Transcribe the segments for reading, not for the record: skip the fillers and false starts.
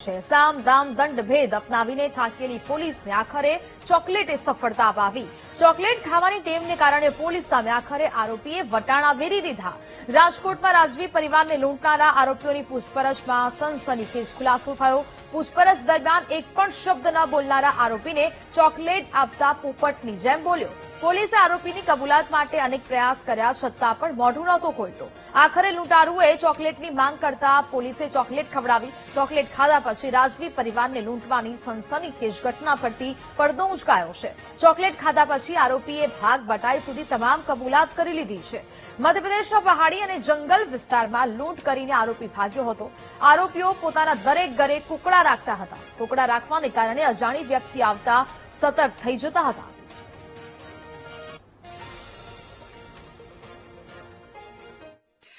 સામ દામ દંડ ભેદ અપનાવીને થાકેલી પોલીસને આખરે ચોકલેટે સફળતા અપાવી। ચોકલેટ ખાવાની ટેવને કારણે પોલીસ સામે આખરે આરોપીએ વટાણા વેરી દીધા। રાજકોટમાં રાજવી પરિવારને લૂંટનારા આરોપીઓની પૂછપરછમાં સનસનીખેજ ખુલાસો થયો। પૂછપરછ દરમિયાન એક પણ શબ્દ ન બોલનારા આરોપીને ચોકલેટ આપતા પોપટની જેમ બોલ્યો। પોલીસે આરોપીની કબૂલાત માટે અનેક પ્રયાસ કર્યા છતાં પણ મોઢું નહોતો ખોલતો। આખરે લૂંટારુએ ચોકલેટની માંગ કરતા પોલીસે ચોકલેટ ખવડાવી। ચોકલેટ ખાધા પછી રાજવી પરિવારને લૂંટવાની સનસનીખેજ ઘટના પરથી પડદો ઉંચકાયો છે। ચોકલેટ ખાધા પછી આરોપીએ ભાગ બટાઈ સુધી તમામ કબૂલાત કરી લીધી છે। મધ્યપ્રદેશના પહાડી અને જંગલ વિસ્તારમાં લૂંટ કરીને આરોપી ભાગ્યો હતો। આરોપીઓ પોતાના દરેક ઘરે કુકડા રાખતા હતા। કુકડા રાખવાને કારણે અજાણી વ્યક્તિ આવતા સતર્ક થઈ જતા હતા।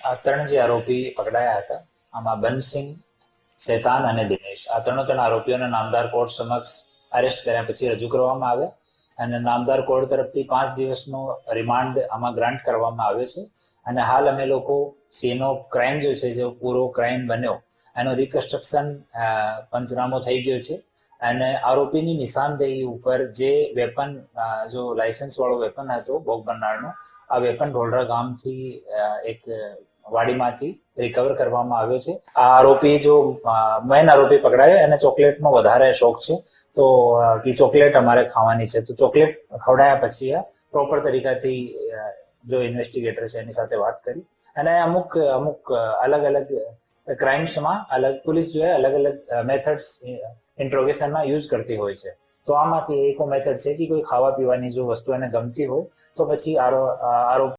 આ ત્રણ જે આરોપી પકડાયા હતા આમાં બનસિંહ, શેતાન અને દિનેશ આ ત્રણ આરોપીઓને નામદાર કોર્ટ સમક્ષ અરેસ્ટ કર્યા પછી રજૂ કરવામાં આવ્યા અને નામદાર કોર્ટ તરફથી 5 દિવસનો રિમાન્ડ આમાં ગ્રાન્ટ કરવામાં આવ્યો છે અને હાલ અમે લોકો સીન ઓફ ક્રાઇમ જે છે જે પૂરો ક્રાઇમ બન્યો એનો રિકન્સ્ટ્રક્શન પંચનામો થઈ ગયો છે અને આરોપીની નિશાનદેહી ઉપર જે વેપન જો લાયસન્સ વાળો વેપન હતો ભોગ બનનારનો આ વેપન ઢોલરા ગામથી એક વાડીમાંથી રિકવર કરવામાં આવ્યો છે। આ આરોપી જો મેન આરોપી પકડાયો એને ચોકલેટનો વધારે શોખ છે તો કે ચોકલેટ અમારે ખાવાની છે તો ચોકલેટ ખવડાયા પછી પ્રોપર તરીકાથી જો ઇન્વેસ્ટિગેટર છે એની સાથે વાત કરી અને અમુક અલગ અલગ ક્રાઇમ્સમાં અલગ પોલીસ જો અલગ અલગ મેથડ્સ ઇન્ટ્રોગેશનમાં યુઝ કરતી હોય છે તો આમાંથી એક મેથડ છે કે કોઈ ખાવા પીવાની જો વસ્તુ એને ગમતી હોય તો પછી આરોપ